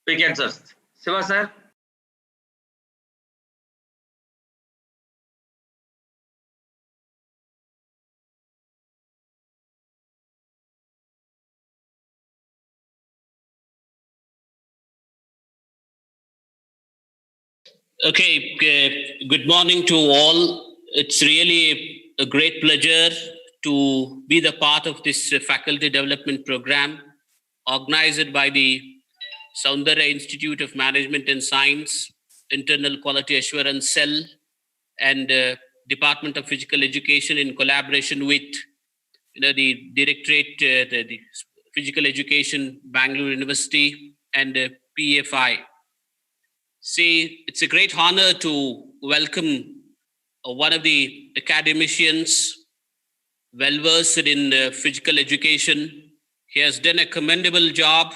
Pickets, sir. Shiva, sir. Okay, good morning to all. It's really a great pleasure to be the part of this faculty development program organized by the Soundarya Institute of Management and Science, Internal Quality Assurance Cell, and Department of Physical Education in collaboration with the Directorate, the Physical Education, Bangalore University, and PFI. See, it's a great honor to welcome one of the academicians well versed in physical education. He has done a commendable job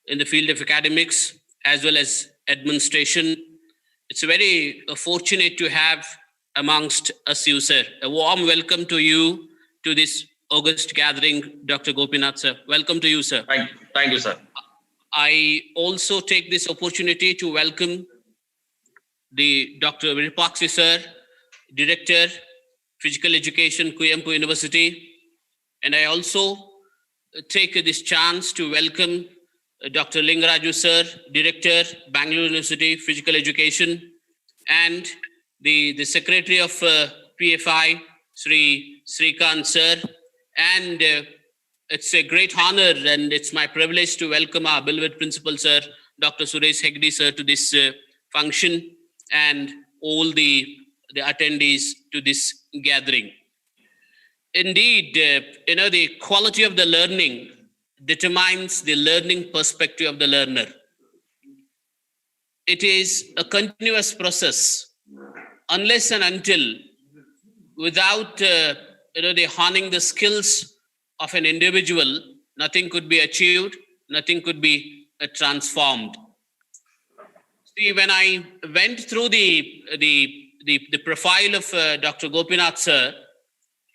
in the field of academics as well as administration. It's very fortunate to have amongst us you, sir. A warm welcome to you to this August gathering, Dr. Gopinath, sir. Welcome to you, sir. Thank you, sir. I also take this opportunity to welcome the Dr. Virupaksi, sir, Director, Physical Education, Kuyempu University. And I also take this chance to welcome Dr. Lingaraju, sir, Director, Bangalore University, Physical Education, and the Secretary of PFI, Sri Srikant, sir. And it's a great honor and it's my privilege to welcome our beloved principal, sir, Dr. Suresh Hegde, sir, to this function and all the attendees to this gathering. Indeed, the quality of the learning determines the learning perspective of the learner. It is a continuous process unless and until without the honing the skills of an individual, nothing could be achieved, nothing could be transformed. See, when I went through the profile of Dr. Gopinath, sir,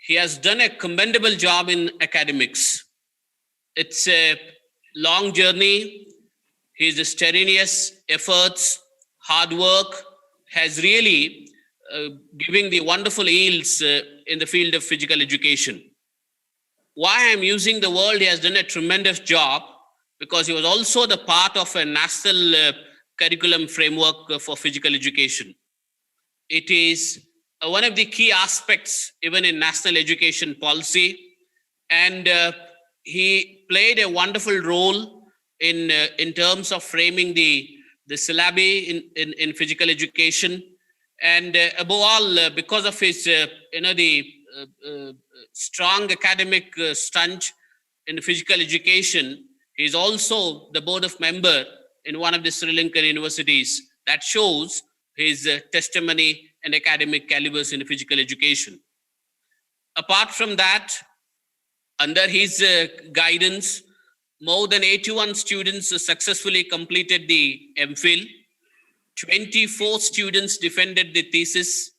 he has done a commendable job in academics. It's a long journey. His strenuous efforts, hard work has really given the wonderful yields in the field of physical education. Why I'm using the word, he has done a tremendous job because he was also the part of a national curriculum framework for physical education. It is one of the key aspects even in national education policy, and he played a wonderful role in terms of framing the syllabi in physical education, and above all because of his strong academic stanch in physical education. He is also the board of member in one of the Sri Lankan universities. That shows his testimony and academic calibers in physical education. Apart from that, under his guidance, more than 81 students successfully completed the MPhil. 24 students defended the thesis.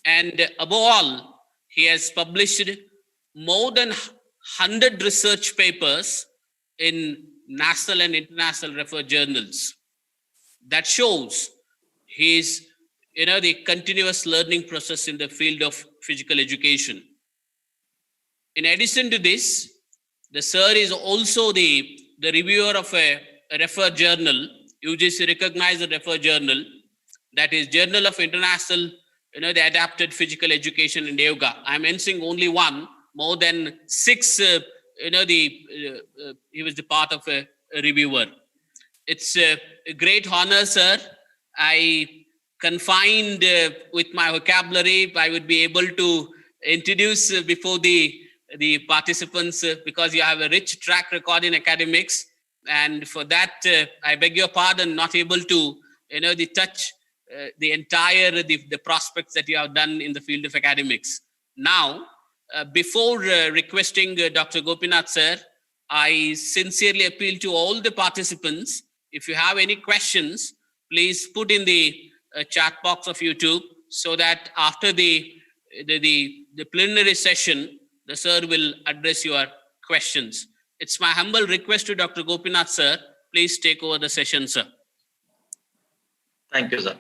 And above all, he has published more than 100 research papers in national and international referred journals. That shows his, the continuous learning process in the field of physical education. In addition to this, the sir is also the reviewer of a referred journal, UGC recognized referred journal, that is Journal of International, the Adapted Physical Education and Yoga. I'm mentioning only one, more than 6, he was the part of a reviewer. It's a great honor, sir. I confined with my vocabulary, I would be able to introduce before the participants because you have a rich track record in academics, and for that I beg your pardon, not able to touch the entire the prospects that you have done in the field of academics. Now, before requesting Dr. Gopinath, sir, I sincerely appeal to all the participants. If you have any questions, please put in the chat box of YouTube, so that after the plenary session, the sir will address your questions. It's my humble request to Dr. Gopinath, sir. Please take over the session, sir. Thank you, sir.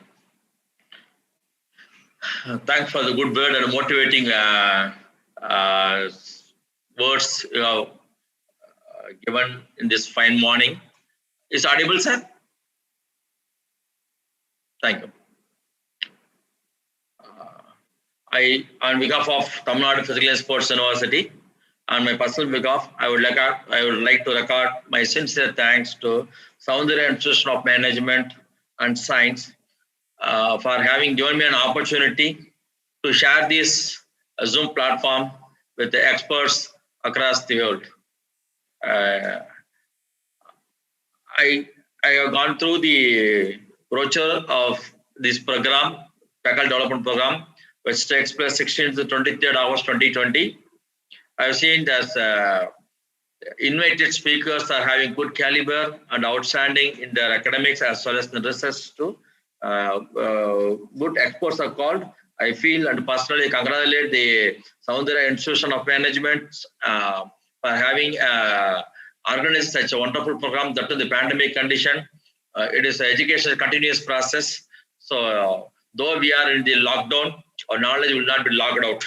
Thanks for the good word and motivating words you have given in this fine morning. Is audible, sir? Thank you. On behalf of Tamil Nadu Physical and Sports University, on my personal behalf, I would like to record my sincere thanks to Soundarya Institution of Management and Science for having given me an opportunity to share this Zoom platform with the experts across the world. I have gone through the brochure of this program, faculty development program, which takes place 16th to 23rd August 2020. I have seen that invited speakers are having good caliber and outstanding in their academics as well as in research too. Good experts are called. I feel and personally congratulate the Soundarya Institution of Management for having organized such a wonderful program that in the pandemic condition. It is an educational continuous process. So though we are in the lockdown, our knowledge will not be locked out.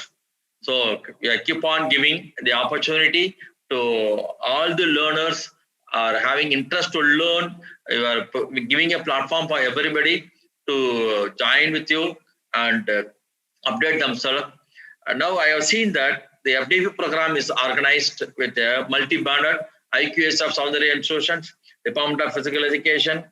So keep on giving the opportunity to all the learners are having interest to learn. You are giving a platform for everybody to join with you and update themselves. And now I have seen that the FDP program is organized with a multi-banner IQAC of Soundarya Institutions, Department of Physical Education,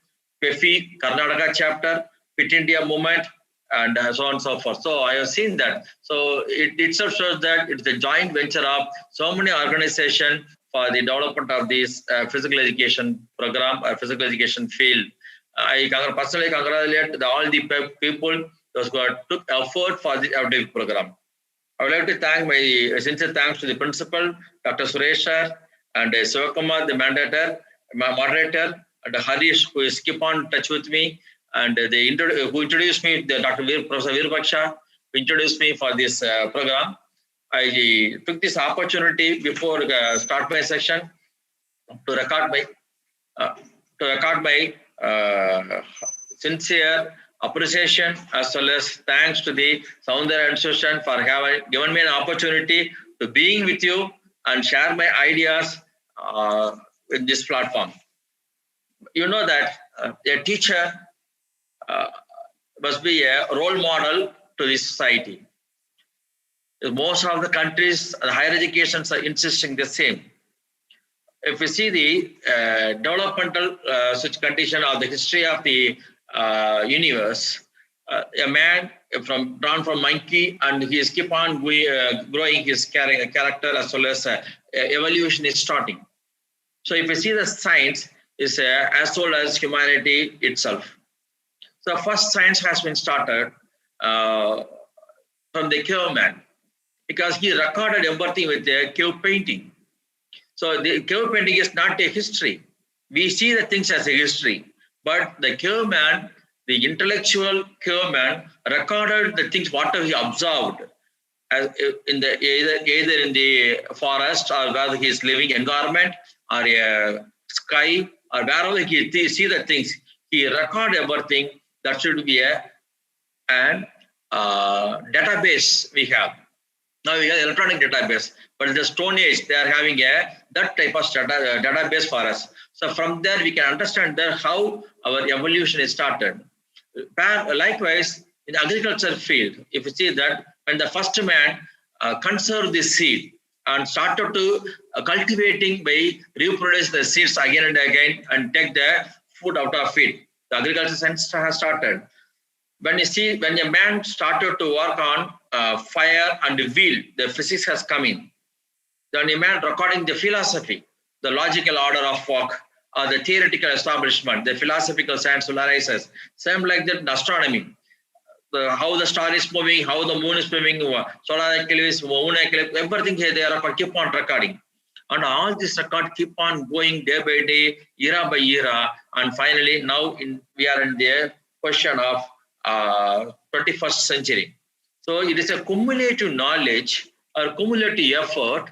Pefi, Karnataka chapter, Fit India movement, and so on and so forth. So I have seen that. So it itself shows that it's a joint venture of so many organizations for the development of this physical education program or physical education field. I personally congratulate all the people those who took effort for the FDP program. I would like to thank my sincere thanks to the principal, Dr. Registrar, and Shivakumar, the moderator, and Harish, who is keep on touch with me, and who introduced me, Dr. Professor Virbaksha, who introduced me for this program. I took this opportunity before start my section to record my sincere appreciation as well as thanks to the Soundarya Institution for having given me an opportunity to being with you and share my ideas in this platform. You know that a teacher must be a role model to the society. Most of the countries, the higher educations are insisting the same. If we see the developmental such condition of the history of the universe, a man drawn from monkey and he is keep on growing his character as well as evolution is starting. So if we see the science is as old as humanity itself. So first science has been started from the caveman because he recorded everything with a cave painting. So the cave painting is not a history. We see the things as a history, but the caveman, the intellectual caveman, recorded the things whatever he observed as in the either in the forest or where he is living environment or a sky or wherever he see the things, he record everything. That should be an database we have. Now we have electronic database, but in the Stone Age they are having that type of database for us. So from there we can understand how our evolution is started. Likewise, in the agriculture field, if you see that when the first man conserved the seed and started to cultivating by reproduce the seeds again and again and take the food out of it, the agriculture science has started. When you see, when a man started to work on fire and wheel, the physics has come in. Then a man recording the philosophy, the logical order of work, or the theoretical establishment, the philosophical science will arise. Same like that in astronomy. How the star is moving, how the moon is moving, solar eclipse, moon eclipse, everything here they are keep on recording. And all this record keep on going day by day, era by era, and finally now we are in the question of 21st century. So it is a cumulative knowledge or cumulative effort.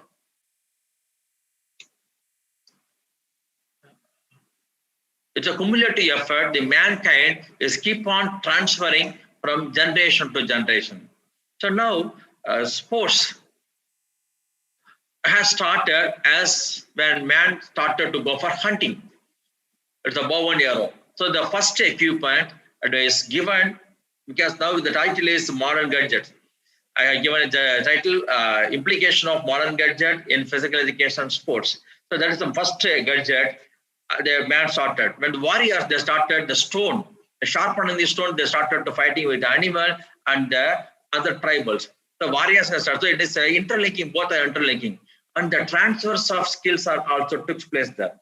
It's a cumulative effort. The mankind is keep on transferring from generation to generation. So now sports has started as when man started to go for hunting. It's a bow and arrow. So the first equipment is given, because now the title is modern gadget. I have given the title Implication of Modern Gadget in Physical Education and Sports. So that is the first gadget the man started. When the warriors, they started the stone, sharpening the stone, they started to fighting with the animal and the other tribals. The warriors have started. So it is interlinking, both are interlinking. And the transfers of skills are also took place there.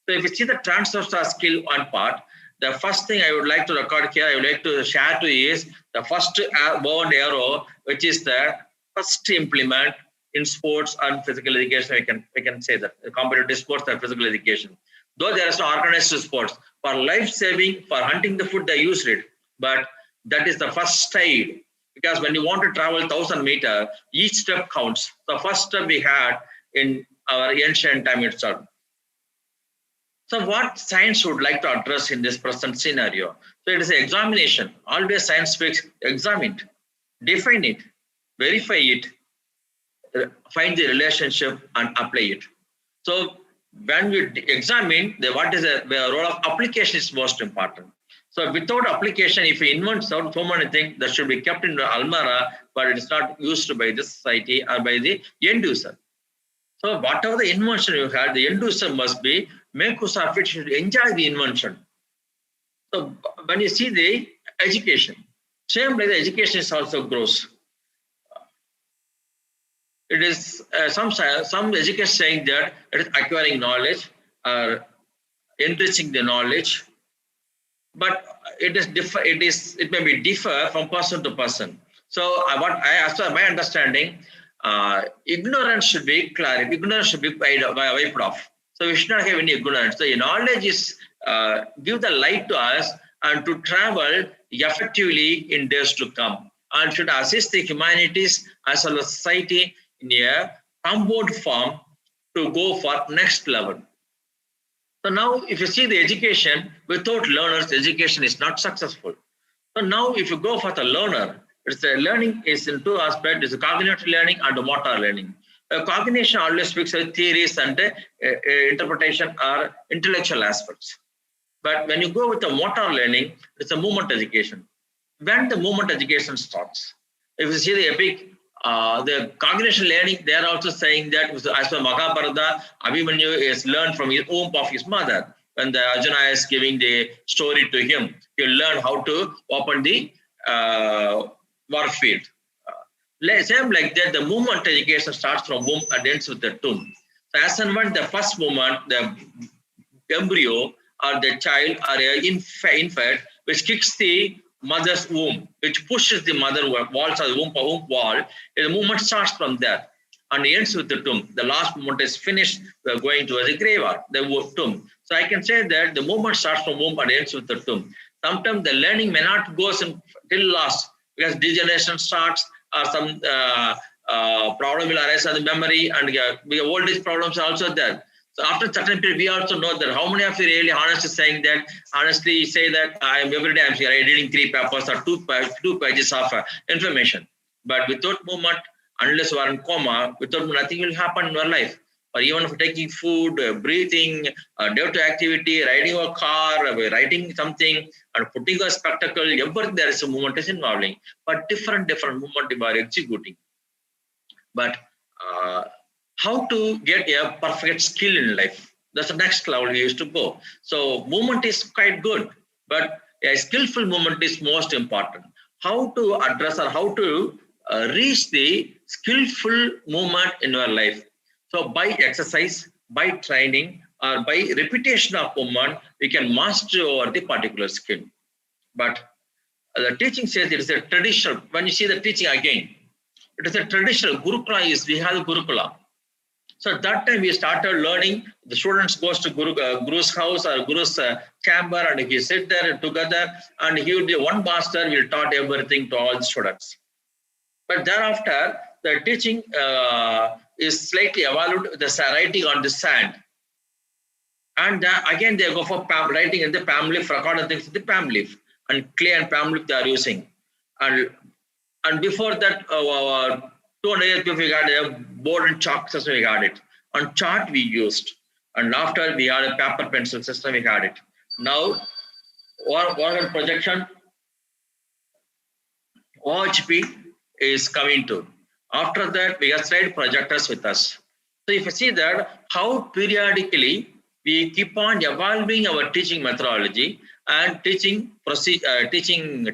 So if you see the transfers of skill one part, the first thing I would like to record here, I would like to share to you is the first bow and arrow, which is the first implement in sports and physical education. We can say that competitive sports and physical education. Though there is no organized sports, for life saving, for hunting the food, they used it. But that is the first stage, because when you want to travel 1,000 meters, each step counts. The first step we had in our ancient time itself. So what science would like to address in this present scenario? So it is an examination. Always science speaks, examine it, define it, verify it, find the relationship and apply it. So when we examine, what is the role of application is most important. So without application, if we invent so many things that should be kept in the almara, but it is not used by the society or by the end user. So whatever the invention you had, the end user must be make use of it, should enjoy the invention. So when you see the education, same way the education is also grows. It is some education saying that it is acquiring knowledge or enriching the knowledge, but it may be differ from person to person. So as per my understanding, ignorance should be clear. Ignorance should be wiped off. So we should not have any ignorance. So knowledge is give the light to us and to travel effectively in days to come, and should assist the humanities as well as society in a compound form to go for next level. So now if you see the education, without learners, education is not successful. So now if you go for the learner, it's a learning is in two aspects, it's a cognitive learning and a motor learning. Cognition always speaks of theories and interpretation or intellectual aspects. But when you go with the motor learning, it's a movement education. When the movement education starts, if you see the epic, the cognition learning, they are also saying that as per Mahabharata, Abhimanyu is learned from his womb of his mother. When the Arjuna is giving the story to him, he will learn how to open the warfield. Same like that, the movement education starts from womb and ends with the tomb. So as and when the first movement, the embryo or the child or infant, which kicks the mother's womb, which pushes the mother walls or the womb wall, the movement starts from there and ends with the tomb. The last movement is finished, we are going to the graveyard, the tomb. So I can say that the movement starts from womb and ends with the tomb. Sometimes the learning may not go till last, because degeneration starts or some problem will arise on the memory, and old age problems are also there. So after a certain period, we also know that how many of you really honestly saying that, honestly say that every day I'm reading 3 papers or 2 pages of information. But without movement, unless you are in coma, without nothing will happen in your life. Or even for taking food, breathing, day-to-day activity, riding a car, writing something, and putting a spectacle, everything there is a movement is involving. But different movement you are executing. But how to get a perfect skill in life? That's the next level we used to go. So movement is quite good, but a skillful movement is most important. How to address or how to reach the skillful movement in your life? So by exercise, by training, or by repetition of movement, we can master over the particular skill. But the teaching says it is a traditional. When you see the teaching again, it is a traditional. Gurukula we have the Gurukula. So at that time we started learning. The students goes to Guru's house or Guru's chamber, and he sit there together, and he will be one master will taught everything to all the students. But thereafter, the teaching is slightly evolved. The writing on the sand. And again, they go for writing in the palm leaf, recording things in the palm leaf, and clay and palm leaf they are using. And before that, 200 years before, we got a board and chalk system, we got it. On chart we used. And after we had a paper pencil system, we had it. Now, organ projection, OHP is coming to. After that, we have slide projectors with us. So if you see that, how periodically we keep on evolving our teaching methodology and teaching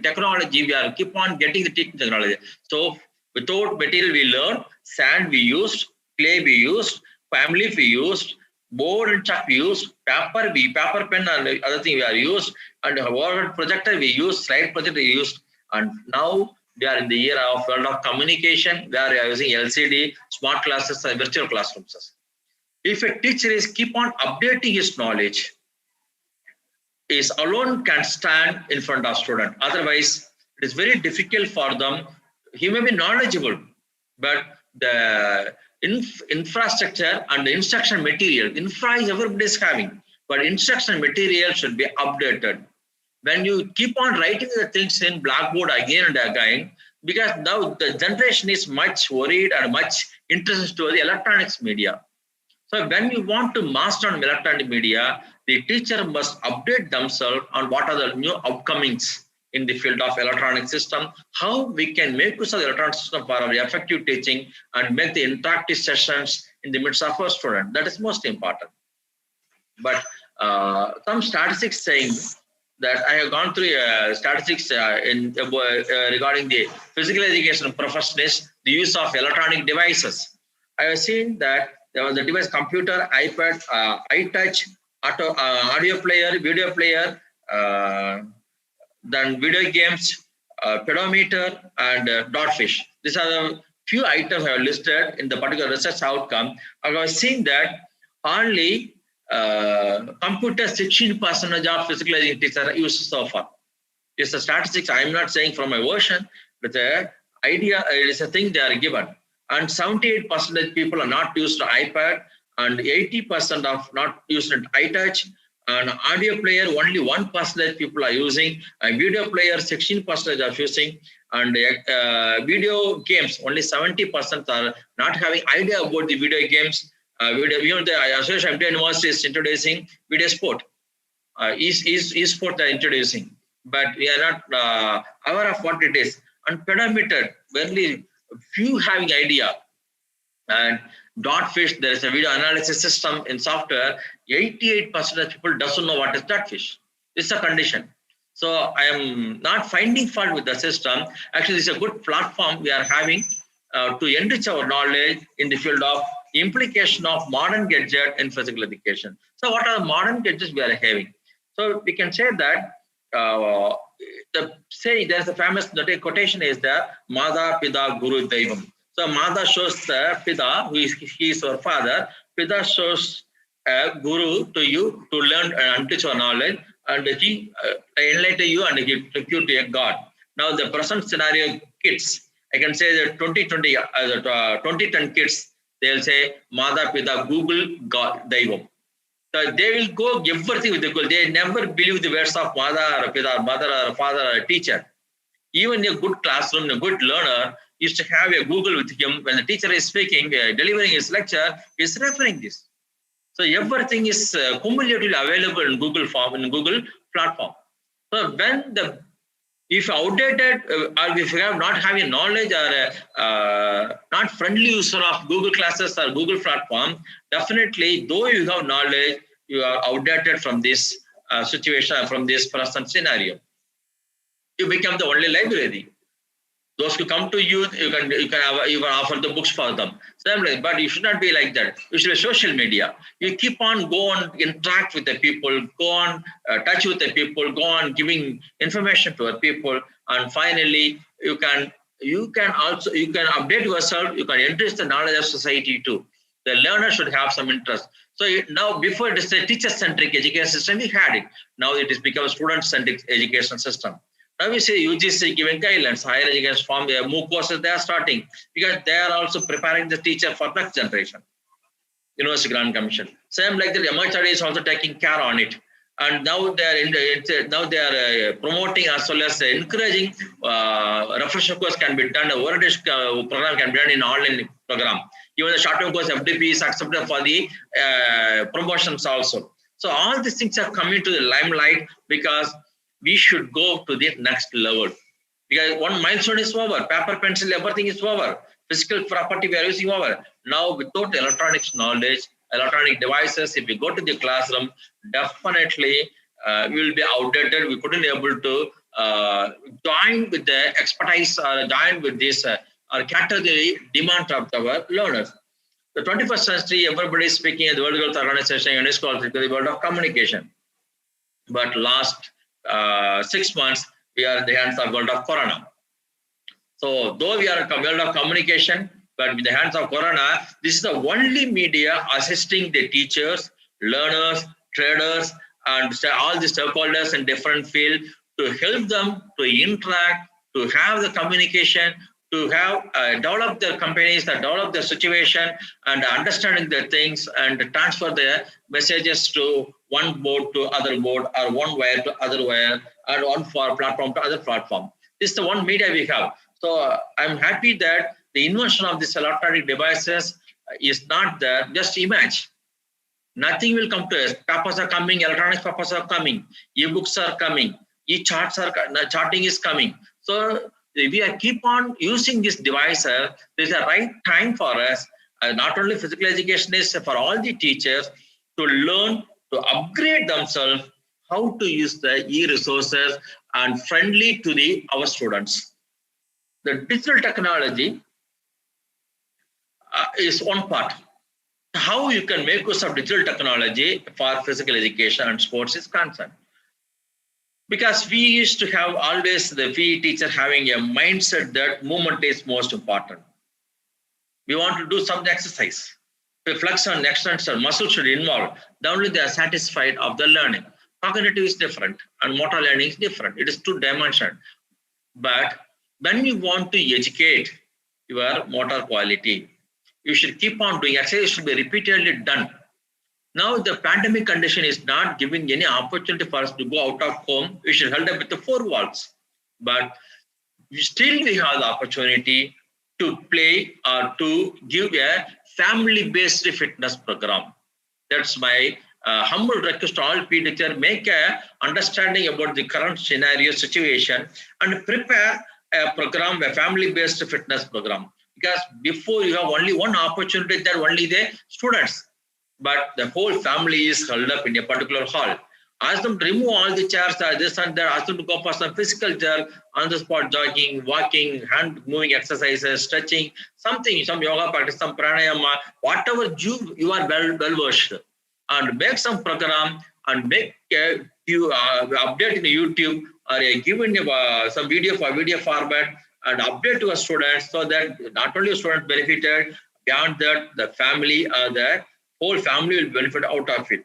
technology, we are keep on getting the teaching technology. So without material we learn, sand we used, clay we used, family we used, board and chalk we used, paper pen and other thing we are used, and word projector we used, slide projector we used, and now we are in the era of world of communication. We are using LCD, smart classes, and virtual classrooms. If a teacher is keep on updating his knowledge, is alone can stand in front of student. Otherwise, it is very difficult for them. He may be knowledgeable, but the infrastructure and the instruction material, infra is everybody is having, but instruction material should be updated. When you keep on writing the things in blackboard again and again, because now the generation is much worried and much interested to the electronics media. So when you want to master on electronic media, the teacher must update themselves on what are the new upcomings in the field of electronic system, how we can make use of the electronic system for our effective teaching and make the interactive sessions in the midst of our student. That is most important. But some statistics saying that I have gone through statistics regarding the physical education professionals, the use of electronic devices. I have seen that there was a device, computer, iPad, iTouch, audio player, video player, then video games, pedometer, and dotfish. These are the few items I have listed in the particular research outcome. I was seeing that only computer 16% of physical education teachers are used so far. It's the statistics. I'm not saying from my version, but the idea is a thing they are given. And 78% people are not used to iPad, and 80% of not used to iTouch. And audio player, only 1% people are using. A video player, 16% are using. And video games, only 70% are not having idea about the video games. The Association of University is introducing video sport. E-sport are introducing, but we are not aware of what it is. And pedometer, very few having idea. And dotfish, there is a video analysis system in software. 88% of people doesn't know what is dotfish. It's a condition. So I am not finding fault with the system. Actually, it's a good platform we are having to enrich our knowledge in the field of implication of modern gadget in physical education. So what are the modern gadgets we are having? So we can say that there's a famous quotation is the Mada Pida Guru Daivam. So Mada shows the Pida, he is our father. Pida shows a guru to you to learn and teach your knowledge, and he enlighten you and he took you to a God. Now the present scenario kids, I can say that 2010 kids, they'll say Mada Pida Google God Daivam. So they will go everything with the Google. They never believe the words of mother or Pida, mother or father or teacher. Even a good classroom, a good learner used to have a Google with him. When the teacher is speaking, delivering his lecture, is referring this. So everything is cumulatively available in Google form, in Google platform. So when if outdated or if you have not having knowledge or not friendly user of Google classes or Google platform, definitely though you have knowledge, you are outdated from this situation, from this present scenario. You become the only library. Those who come to you, you can offer the books for them. But you should not be like that. You should be social media. You keep on go on interact with the people, go on touch with the people, go on giving information to the people, and finally you can update yourself. You can enrich the knowledge of society too. The learner should have some interest. So now, before it is a teacher-centric education system, we had it. Now it is become a student-centric education system. Now we say UGC giving guidelines, higher education form, MOOC courses they are starting because they are also preparing the teacher for next generation. University Grant Commission. Same like that, MHRD is also taking care on it. And now they are promoting as well as encouraging refresher course can be done. The orientation program can be done in online program. Even the short-term course FDP is accepted for the promotions also. So all these things are coming to the limelight because we should go to the next level. Because one milestone is over, paper, pencil, everything is over. Physical property we are using over. Now without electronics knowledge, electronic devices, if we go to the classroom, definitely we will be outdated. We couldn't be able to join with the expertise or join with this or cater the demand of our learners. The 21st century, everybody is speaking in the World Health Organization, UNESCO, the world of communication. But last 6 months, we are in the hands of world of Corona. So though we are in the world of communication, but with the hands of Corona, this is the only media assisting the teachers, learners, traders, and all the stakeholders in different fields to help them to interact, to have the communication, to have develop their companies, develop their situation, and understanding their things, and transfer their messages to one board to other board, or one wire to other wire, or one platform to other platform. This is the one media we have. So I'm happy that the invention of these electronic devices is not there. Just imagine. Nothing will come to us. Papers are coming, electronic papers are coming, e-books are coming, charting is coming. So we are keep on using this device. This is the right time for us. Not only physical education is for all the teachers to learn to upgrade themselves how to use the e-resources and friendly to our students. The digital technology is one part. How you can make use of digital technology for physical education and sports is concerned. Because we used to have always the PE teacher having a mindset that movement is most important. We want to do some exercise. Flexion, extension, muscle should involve. Then only they are satisfied of the learning. Cognitive is different and motor learning is different. It is two-dimensional. But when you want to educate your motor quality, you should keep on doing exercise, should be repeatedly done. Now the pandemic condition is not giving any opportunity for us to go out of home. We should hold up with the four walls. But we have the opportunity to play or to give a family-based fitness program. That's my humble request to all PE teachers, make a understanding about the current scenario situation and prepare a program, a family-based fitness program. Because before you have only one opportunity, that only the students, but the whole family is held up in a particular hall. Ask them to remove all the chairs, this and that. Ask them to go for some physical jerk, on the spot jogging, walking, hand moving exercises, stretching, something, some yoga practice, some pranayama, whatever you are well versed. And make some program and make you update in YouTube or given some video format and update to a student so that not only students benefited, beyond that the family or the whole family will benefit out of it.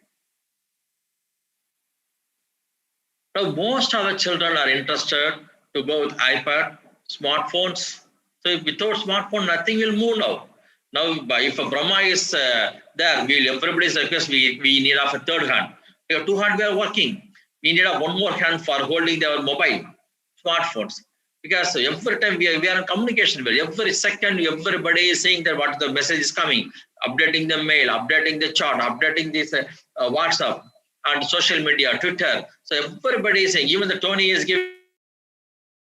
Now most of the children are interested to go with iPad, smartphones. So without smartphone, nothing will move now. Now if a Brahma is there, everybody's request we need of a third hand. We have two hands we are working. We need one more hand for holding their mobile, smartphones. Because every time we are in communication, every second everybody is saying that what the message is coming, updating the mail, updating the chart, updating this WhatsApp and social media, Twitter. So everybody is saying, even the Tony is giving,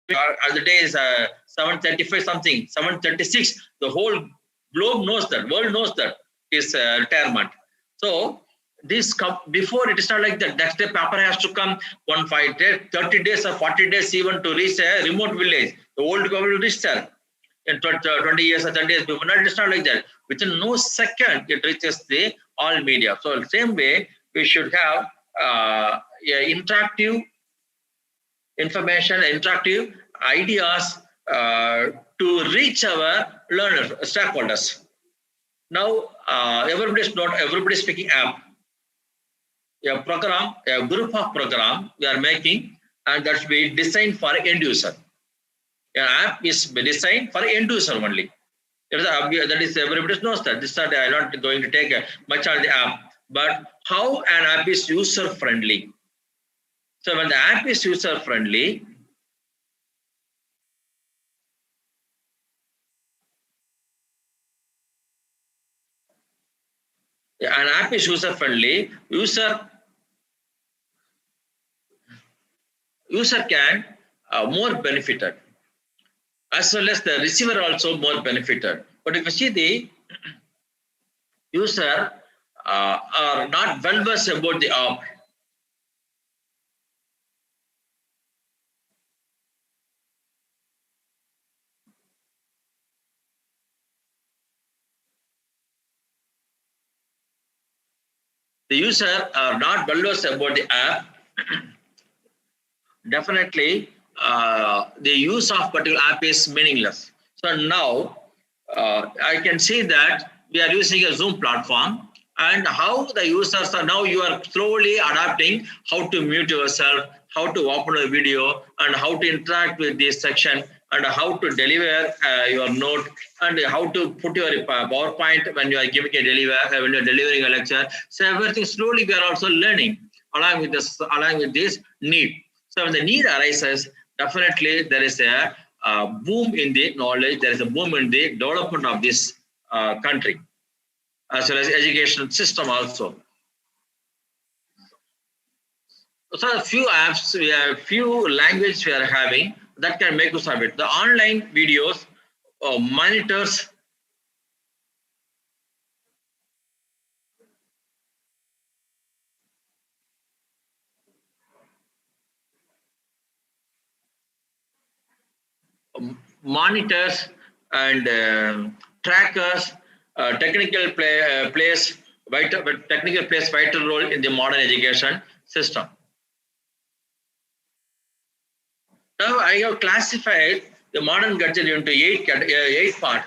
the day is 7:35 something, 7:36. The whole globe knows that, world knows that is retirement. So this before it is not like that. Next day paper has to come 30 days or 40 days even to reach a remote village. The old government will reach there in 20 years or 30 days before. Not, it's not like that. Within no second it reaches the all media. So same way we should have interactive information, interactive ideas to reach our learners, stakeholders. Now everybody's speaking app. A program, a group of program we are making, and that should be designed for end user. An app is designed for end user only. That is, everybody knows that. This is not, I'm not going to take much on the app. But how an app is user friendly. So when the app is user friendly, an app is user friendly, user can more benefited, as well as the receiver also more benefited. But if you see the user are not well versed about the app, the user are not well versed about the app, definitely the use of particular app is meaningless. So now I can see that we are using a Zoom platform, and how the users are now, you are slowly adapting how to mute yourself, how to open a video, and how to interact with this section, and how to deliver your note, and how to put your PowerPoint when you are giving a when you are delivering a lecture. So everything slowly we are also learning along with this need. So when the need arises, definitely there is a boom in the knowledge, there is a boom in the development of this country, as well as education system also. So a few apps, we have few languages we are having that can make use of it. The online videos, monitors, and trackers, technical plays vital role in the modern education system. Now I have classified the modern gadget into eight parts.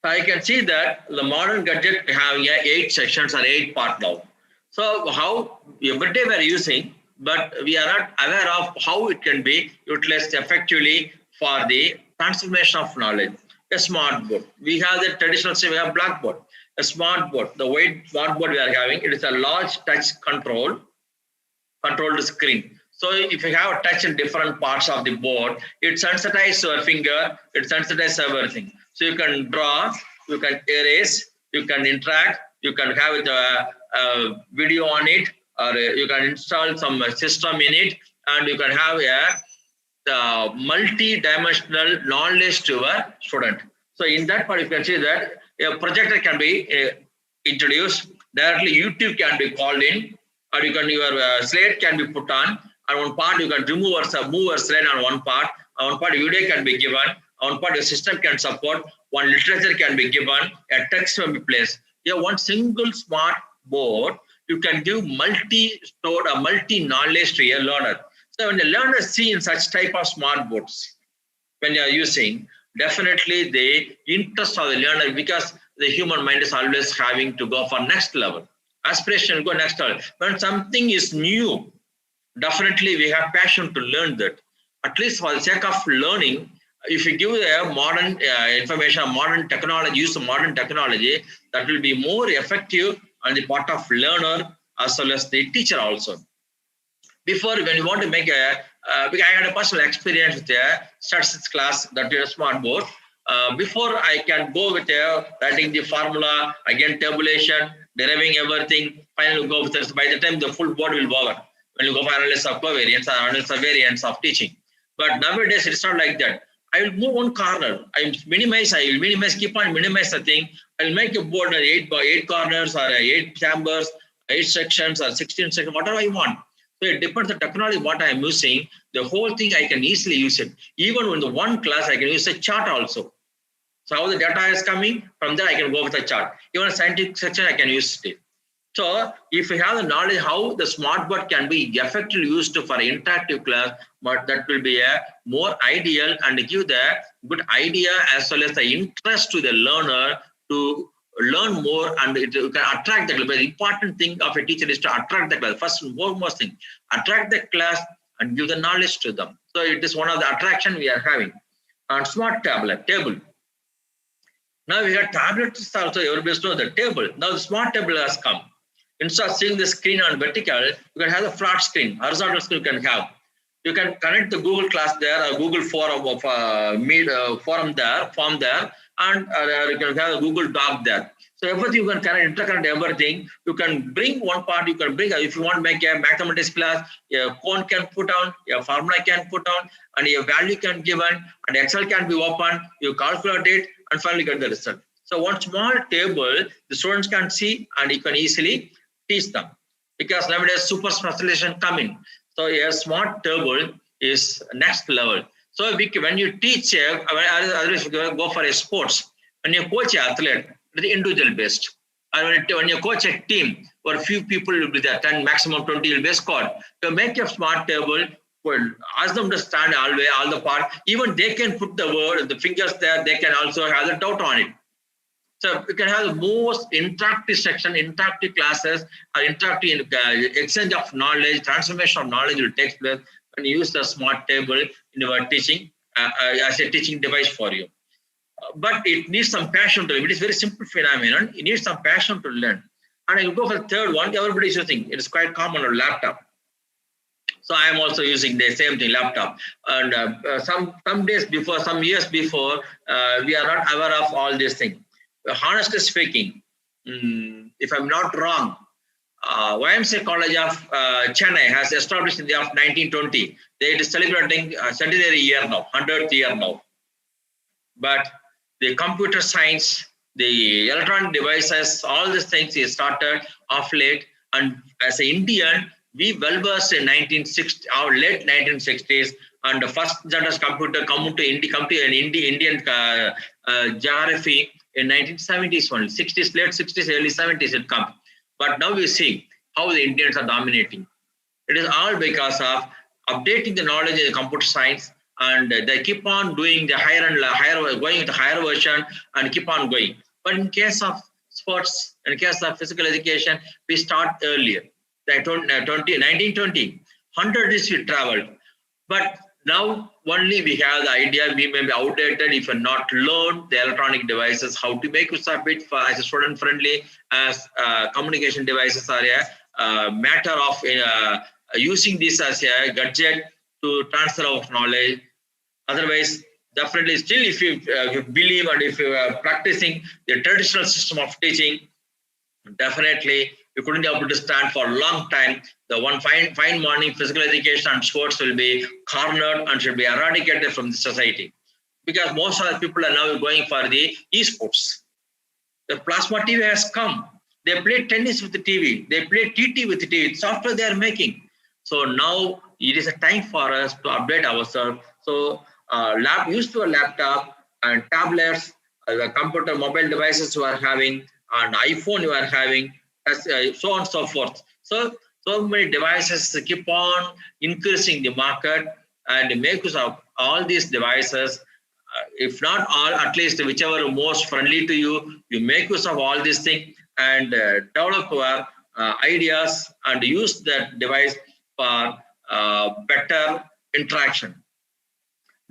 I can see that the modern gadget having 8 sections or 8 parts now. So how every day we are using, but we are not aware of how it can be utilized effectively for the transformation of knowledge. A smart board. We have the traditional, say we have blackboard. A smart board, the white smart board we are having, it is a large touch controlled screen. So if you have a touch in different parts of the board, it sensitizes your finger, it sensitizes everything. So you can draw, you can erase, you can interact, you can have a video on it, or you can install some system in it, and you can have a multi-dimensional knowledge to a student. So in that part, you can see that a projector can be introduced, directly YouTube can be called in, or you can your slide can be put on one part, you can move or slide on one part video can be given, on part your system can support, one literature can be given, a text can be placed. Here one single smart board, you can give multi-stored or multi-knowledge to a learner. So when the learners see in such type of smart boards, when you are using, definitely the interest of the learner, because the human mind is always having to go for next level. Aspiration will go next level. When something is new, definitely we have passion to learn that. At least for the sake of learning, if you give a modern information, modern technology, use of modern technology, that will be more effective on the part of learner as well as the teacher also. Before, when you want to make I had a personal experience with a statistics class that is a smart board. Before I can go with writing the formula, again tabulation, deriving everything, finally go with this. By the time the full board will be over, when you go for analysis of covariance or analysis of variance of teaching. But nowadays it's not like that. I will move one corner. I will minimize, keep on minimize the thing. I will make a board 8 by 8 corners or 8 chambers, 8 sections or 16 sections, whatever I want. So it depends on the technology what I am using. The whole thing I can easily use it. Even in the one class, I can use a chart also. So how the data is coming, from there I can go with a chart. Even a scientific section, I can use it. So if you have the knowledge how the smart board can be effectively used for interactive class, but that will be a more ideal and give the good idea as well as the interest to the learner to learn more, and it can attract the class. The important thing of a teacher is to attract the class. First and foremost thing, attract the class and give the knowledge to them. So it is one of the attraction we are having. And smart table. Now we have tablets also, everybody knows the table. Now the smart table has come. Instead of seeing the screen on vertical, you can have a flat screen, horizontal screen you can have. You can connect the Google Class there, or Google Forum of form there, and you can have a Google Doc there. So everything you can connect, interconnect everything. You can bring one part, you can bring, if you want to make a mathematics class, a cone can put on, a formula can put on, and a value can given, and Excel can be opened, you calculate it, and finally get the result. So one small table, the students can see, and you can easily teach them. Because nowadays super specialization coming. So a smart table is next level. So when you teach, otherwise you go for a sports. When you coach an athlete, it is individual based. And when you coach a team, or few people will be there, 10, maximum 20 will be scored. To make a smart table, well, ask them to stand all the part. Even they can put the word, the fingers there, they can also have the doubt on it. So you can have the most interactive section, interactive classes, or interactive exchange of knowledge, transformation of knowledge will take place when you use the smart table in your teaching as a teaching device for you. But it needs some passion to learn. It is very simple phenomenon. It needs some passion to learn. And I will go for the third one. Everybody is using. It is quite common on laptop. So I am also using the same thing, laptop. And some days before, some years before, we are not aware of all these things. Honestly speaking, if I'm not wrong, YMCA College of Chennai has established in the year of 1920. They are celebrating centenary year now, 100th year now. But the computer science, the electronic devices, all these things is started of late. And as an Indian, we well versed in 1960, our late 1960s, and the first generation computer come to Indian geography in 1970s only, 60s, late 60s, early 70s it comes. But now we see how the Indians are dominating. It is all because of updating the knowledge in computer science, and they keep on doing the higher and higher, going into higher version and keep on going. But in case of sports, in case of physical education, we start earlier. 1920, 100 years we traveled. But now only we have the idea, we may be outdated if you not learn the electronic devices, how to make use of it as a student friendly, as communication devices are a matter of using this as a gadget to transfer of knowledge. Otherwise, definitely still if you believe and if you are practicing the traditional system of teaching, definitely you couldn't be able to stand for a long time. The one fine morning, physical education and sports will be cornered and should be eradicated from the society. Because most of the people are now going for the esports. The plasma TV has come. They play tennis with the TV. They play TT with the TV. Software they are making. So now it is a time for us to update ourselves. So used to a laptop and tablets, the computer, mobile devices you are having, and iPhone you are having, so on and so forth. So many devices keep on increasing the market, and make use of all these devices. If not all, at least whichever most friendly to you, you make use of all these things and develop your ideas and use that device for better interaction.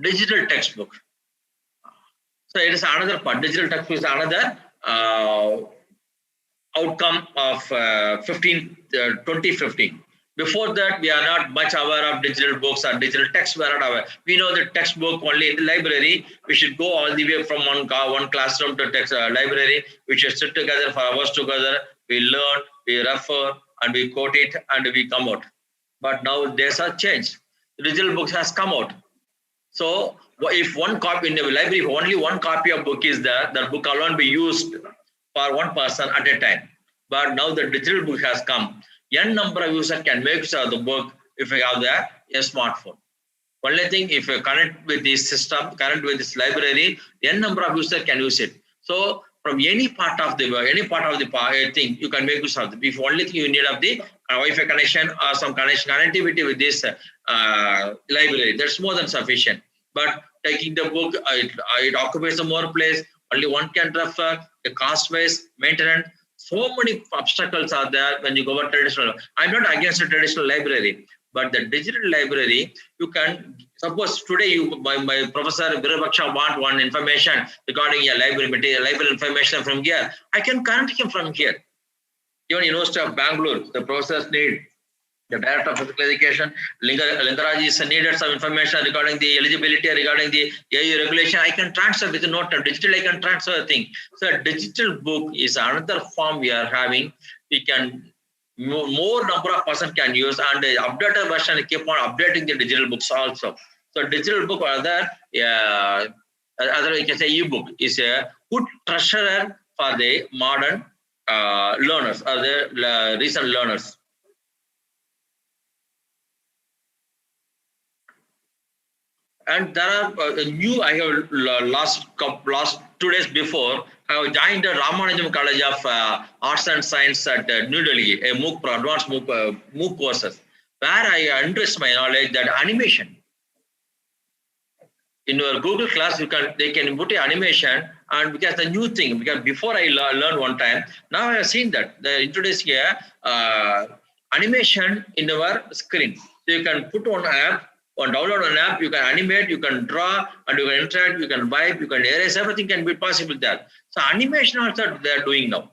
Digital textbook. So it is another part. Digital textbook is another outcome of 2015. Before that, we are not much aware of digital books or digital text. We are not aware. We know the textbook only in the library. We should go all the way from one classroom to text library. We should sit together for hours together. We learn, we refer, and we quote it, and we come out. But now days have changed. The digital books has come out. So if one copy in the library, if only one copy of book is there, that book alone be used for one person at a time. But now the digital book has come. N number of users can make use of the book if you have a smartphone. Only thing, if you connect with this system, connect with this library, N number of users can use it. So from any part of the thing, you can make use of it. If only thing you need of the Wi-Fi connection or some connectivity with this library, that's more than sufficient. But taking the book, it occupies a more place. Only one can refer. The cost-wise, maintenance. So many obstacles are there when you go over traditional. I'm not against a traditional library, but the digital library, you can, suppose today my professor Virabaksha want one information regarding your library material, library information from here. I can connect him from here. Even University of Bangalore, the professors need, the Director of Physical Education, Lingaraj is needed some information regarding the eligibility, regarding the AU regulation. I can transfer with no time. Digital, I can transfer a thing. So a digital book is another form we are having. We can, more number of person can use, and the updated version keep on updating the digital books also. So digital book, other you can say e-book is a good treasurer for the modern learners or the recent learners. And there are new, I have last 2 days before, I have joined the Ramanujam College of Arts and Science at New Delhi, a MOOC, advanced MOOC courses, where I interest my knowledge that animation. In your Google class, they can put animation, and because the new thing, because before I learned one time, now I have seen that they introduce here animation in our screen. So you can put on app, or download an app, you can animate, you can draw, and you can interact, you can wipe, you can erase, everything can be possible there. So animation also they are doing now.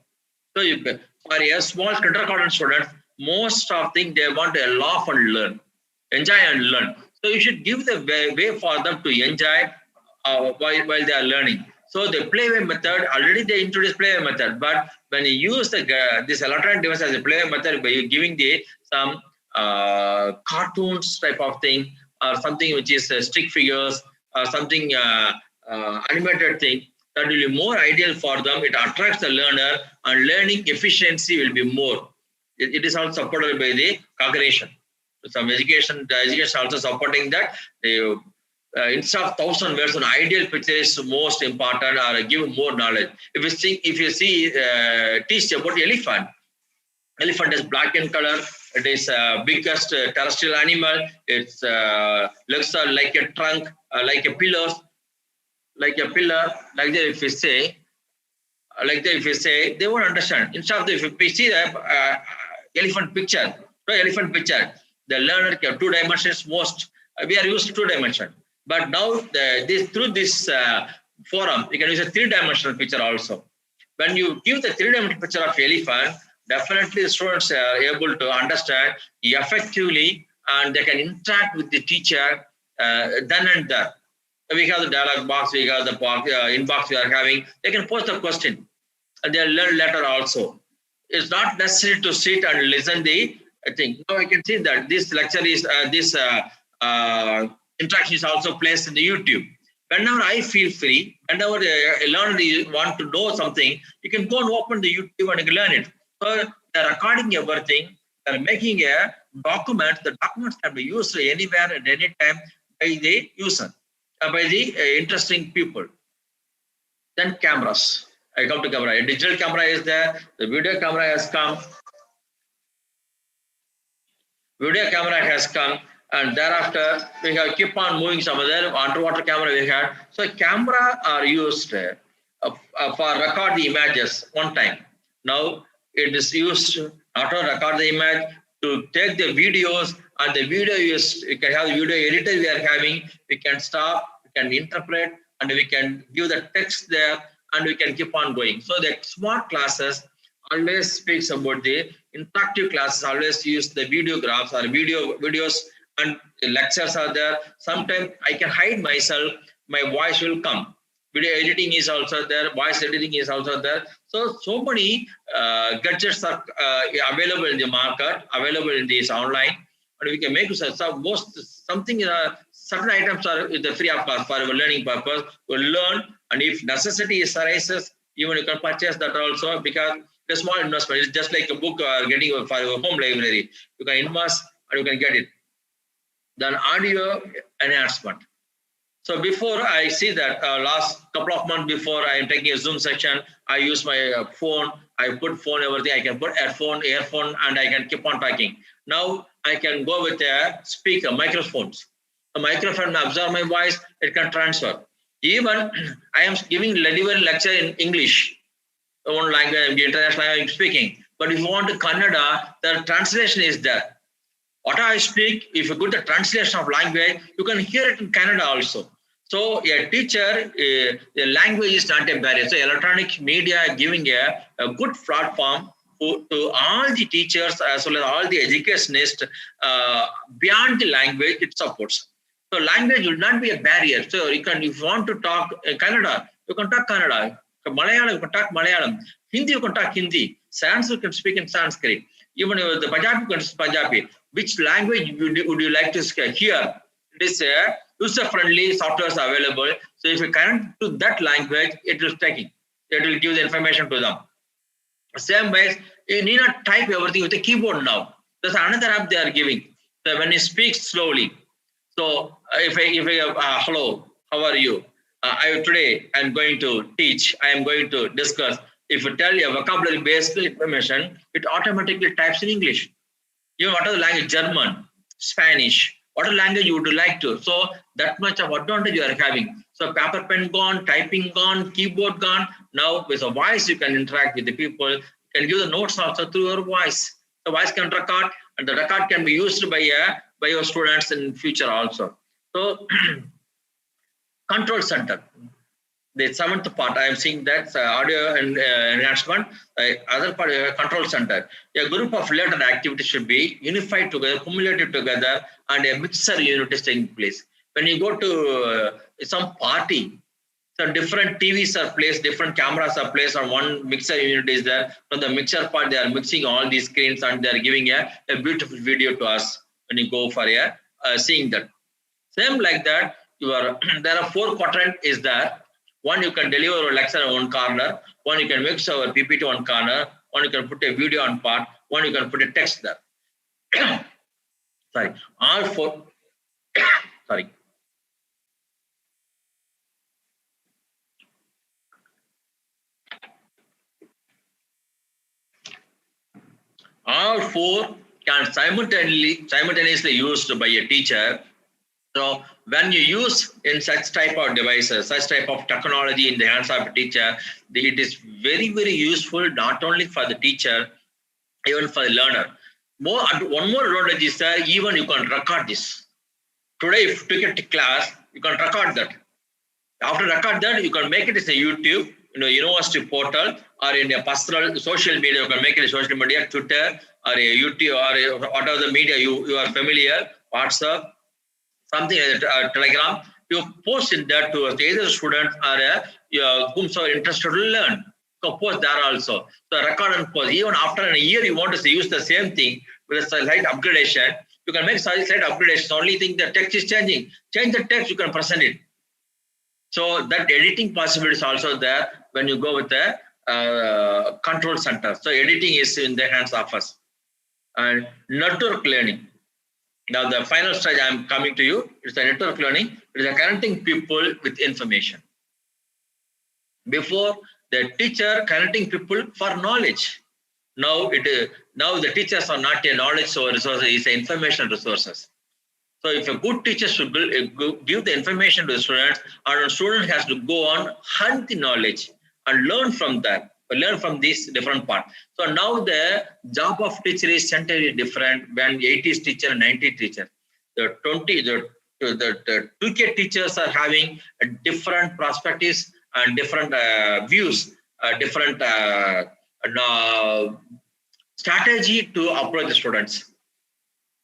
So for a small kindergarten student, most of things they want to laugh and learn, enjoy and learn. So you should give the way for them to enjoy while they are learning. So the playway method, already they introduced playway method, but when you use this electronic device as a playway method by giving some cartoons type of thing, or something which is stick figures, or something animated thing, that will be more ideal for them. It attracts the learner, and learning efficiency will be more. It is also supported by the cognition. Some education, the education also supporting that. Instead of 1,000 words, an ideal picture is most important, or give more knowledge. If you see, teach about elephant. Elephant is black in color. It is biggest terrestrial animal. Its legs are like a trunk, like a pillar. Like that. If you say, they won't understand. Instead of if you see the elephant picture, the learner can 2 dimensions most. We are used to 2 dimensions, but now through this forum, you can use a 3-dimensional picture also. When you give the 3-dimensional picture of elephant, definitely the students are able to understand effectively, and they can interact with the teacher then and there. We have the dialogue box, we have the inbox we are having. They can post a question, and they'll learn later also. It's not necessary to sit and listen the thing. Now I can see that this lecture is, this interaction is also placed in the YouTube. Whenever I feel free, whenever a learner want to know something, you can go and open the YouTube and you can learn it. So they're recording everything, they're making a document. The documents can be used anywhere at any time by the user, by the interesting people. Then cameras. I come to camera. A digital camera is there. The video camera has come. Video camera has come, and thereafter we have keep on moving some other underwater camera we had. So camera are used for record the images one time. Now it is used not to record the image, to take the videos, and the video is, you can have the video editor we are having, we can stop, we can interpret, and we can give the text there, and we can keep on going. So the smart classes always speaks about the interactive classes, always use the videographs or videos, and the lectures are there. Sometimes I can hide myself, my voice will come. Video editing is also there, voice editing is also there. So many gadgets are available in the market, available in this online, and we can make use of something. Certain items are free of cost for our learning purpose. We'll learn, and if necessity arises, even you can purchase that also, because the small investment is just like a book getting for your home library. You can invest and you can get it. Then audio enhancement. So before I see that last couple of months before I am taking a Zoom session, I use my phone, I put phone, everything, I can put earphone, and I can keep on talking. Now I can go with a speaker, microphones. The microphone absorb my voice, it can transfer. Even I am giving lecture in English, one language, international language I'm speaking. But if you want to Kannada, the translation is there. What I speak, if you put the translation of language, you can hear it in Canada also. So a teacher, the language is not a barrier. So electronic media giving a good platform to all the teachers as well as all the educationists beyond the language it supports. So language will not be a barrier. So you can, if you want to talk Kannada, you can talk Kannada. Malayalam, you can talk Malayalam. Hindi, you can talk Hindi. Sanskrit, you can speak in Sanskrit. Even the Punjabi, you can speak Punjabi. Which language would you like to hear? It is a user-friendly software available. So if you connect to that language, it will take it. It will give the information to them. Same way, you need not type everything with a keyboard now. There's another app they are giving. So when you speak slowly. So if I hello, how are you? Today I'm going to teach. I am going to discuss. If you tell your vocabulary-based information, it automatically types in English. You know, what are the language? German, Spanish, what a language you would like to. So that much of advantage you are having. So paper pen gone, typing gone, keyboard gone. Now with a voice you can interact with the people. You can give the notes also through your voice. The voice can record, and the record can be used by your students in future also. So control center. The seventh part, I am seeing that audio and enhancement. Other part, control center. A group of related activities should be unified together, cumulative together, and a mixer unit is taking place. When you go to some party, some different TVs are placed, different cameras are placed, and one mixer unit is there. From the mixer part, they are mixing all these screens and they are giving a beautiful video to us when you go for seeing that. Same like that, there are 4 quadrant is there. One, you can deliver a lecture on one corner. One, you can mix our PPT on corner. One, you can put a video on part. One, you can put a text there. Sorry. All 4. Sorry. All 4 can simultaneously used by a teacher. So when you use in such type of devices, such type of technology in the hands of a teacher, it is very, very useful not only for the teacher, even for the learner. One more advantage is that even you can record this. Today, if you take a class, you can record that. After record that, you can make it as a YouTube, university portal, or in a personal social media. You can make it a social media, Twitter, or a YouTube, or whatever the media you are familiar, WhatsApp, something like Telegram. You post in that to either students or whomsoever interested to learn. So post there also. So record and post. Even after a year, you want to use the same thing with a slight upgradation. You can make slight upgradation. Only thing the text is changing. Change the text, you can present it. So that editing possibility is also there when you go with the control center. So editing is in the hands of us. And network learning. Now the final stage I am coming to you is the network learning. It is connecting people with information. Before, the teacher connecting people for knowledge. Now the teachers are not a knowledge source, it's information resources. So if a good teacher should give the information to the students, and a student has to go on hunt the knowledge and learn from that. Learn from this different part. So now the job of teacher is entirely different when 80s teacher and 90s teacher. The 2K teachers are having a different perspectives and different views, different strategy to approach the students.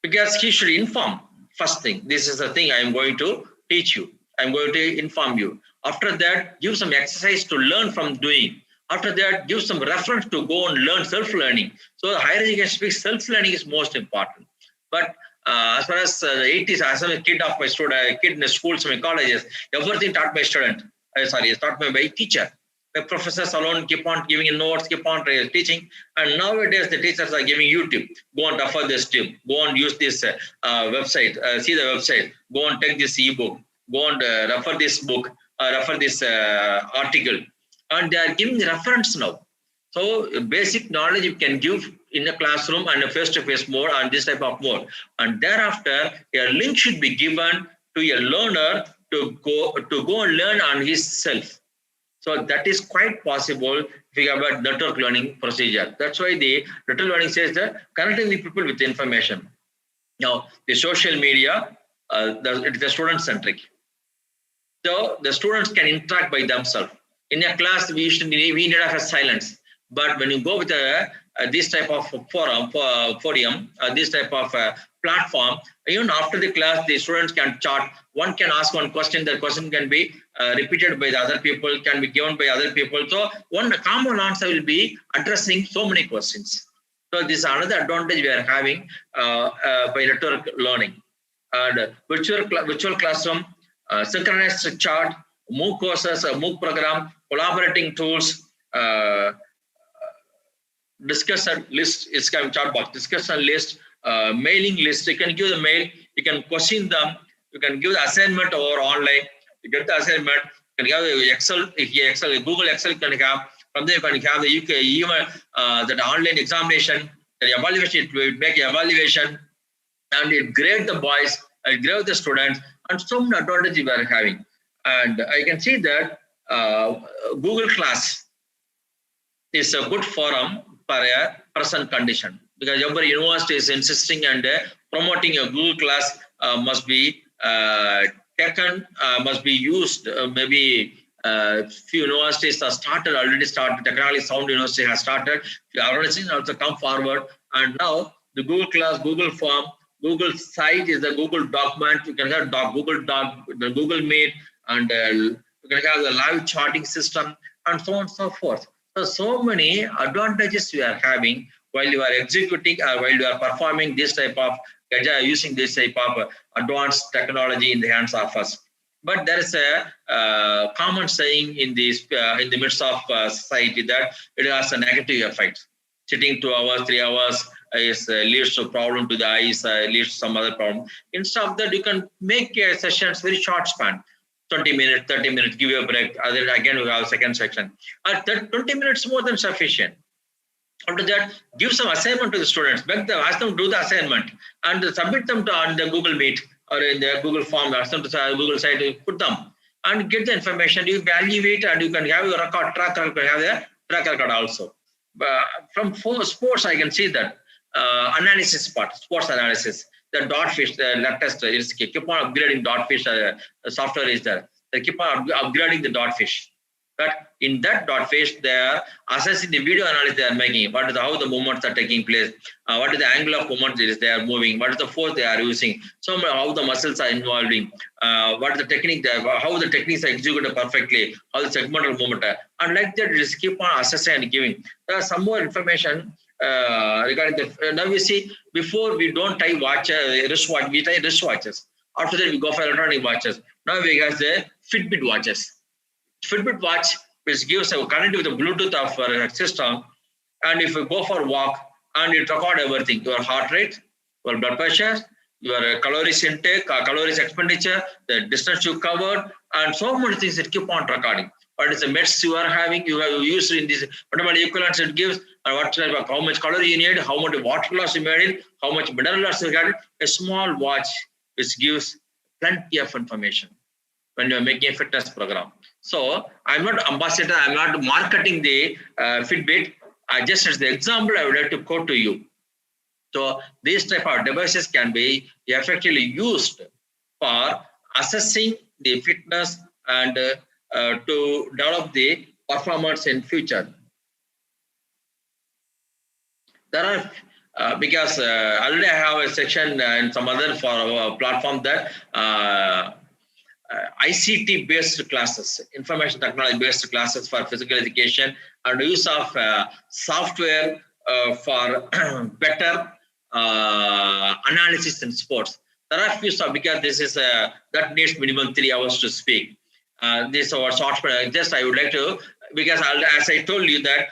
Because he should inform. First thing, this is the thing I am going to teach you. I am going to inform you. After that, give some exercise to learn from doing. After that, give some reference to go and learn self-learning. So higher education speaks self-learning is most important. But as far as the 80s, as a kid of my student, kid in the schools, my colleges, everything taught by student. It's taught by teacher. The professors alone keep on giving notes, keep on teaching. And nowadays, the teachers are giving YouTube. Go and refer this tip. Go and use this website. See the website. Go and take this ebook. go and refer this book, refer this article, and they are giving reference now. So basic knowledge you can give in a classroom and a face-to-face mode and this type of mode. And thereafter, a link should be given to a learner to go and learn on his self. So that is quite possible if you have a network learning procedure. That's why the network learning says that connecting the people with information. Now, the social media, it is student-centric. So the students can interact by themselves. In a class, we need to have a silence. But when you go with this type of podium, this type of platform, even after the class, the students can chat. One can ask one question. The question can be repeated by the other people, can be given by other people. So one common answer will be addressing so many questions. So this is another advantage we are having by network learning. And virtual classroom, synchronized chat, MOOC courses, MOOC program, collaborating tools, discussion list is kind of chat box, discussion list, mailing list. You can give the mail, you can question them, you can give the assignment over online, you get the assignment, you can have the Excel, Google Excel you can have, from there you can have the UK, even that online examination, the evaluation, it will make evaluation, and it grade the boys, it grade the students, and so many advantages we are having. And I can see that Google Class is a good forum for a present condition, because every university is insisting and promoting a Google Class must be taken, must be used. Maybe few universities have already started. Technology Sound University has started. The organizations also come forward, and now the Google Class, Google Form, Google Site is the Google document. You can have Google Doc, the Google Meet, and you can have the live charting system, and so on and so forth. So many advantages you are having while you are executing or while you are performing this type of, using this type of advanced technology in the hands of us. But there is a common saying in the midst of society that it has a negative effect. Sitting 2 hours, 3 hours leads to problem to the eyes, leads to some other problem. Instead of that, you can make sessions very short span. 20 minutes, 30 minutes, give you a break. Other again, we have a second section. 20 minutes more than sufficient. After that, give some assignment to the students. Ask them to do the assignment and submit them on the Google Meet or in the Google Form. Ask them to Google site to put them and get the information. You evaluate and you can have your record track. You can have the track record also. From sports, I can see that analysis part, sports analysis. The Dotfish, the latest is keep on upgrading Dotfish software is there. They keep on upgrading the Dotfish. But in that Dotfish, they are assessing the video analysis they are making. What is how the movements are taking place? What is the angle of movement they are moving? What is the force they are using? So how the muscles are involving? What is the technique? How the techniques are executed perfectly? How the segmental movement? And like that, just keep on assessing and giving. There are some more information regarding the. Now we see before we don't tie wristwatch. We tie wristwatches. After that, we go for electronic watches. Now we have the Fitbit watches. Fitbit watch, which gives a connectivity with the Bluetooth of our system, and if you go for a walk and it record everything, your heart rate, your blood pressure, your calories intake, calories expenditure, the distance you covered, and so many things that keep on recording. What is the meds you are having, you have used in this, whatever equivalents it gives, and what how much calorie you need, how much water loss you made, how much mineral loss you got. A small watch which gives plenty of information when you are making a fitness program. So I'm not ambassador, I'm not marketing the Fitbit. Just as the example, I would like to quote to you. So these type of devices can be effectively used for assessing the fitness and to develop the performance in future. There are, because already I have a section in some other for our platform that ICT based classes, information technology based classes for physical education and use of software for better analysis in sports. There are few stuff because this is that needs minimum 3 hours to speak. This is our software. Just I would like to, because as I told you that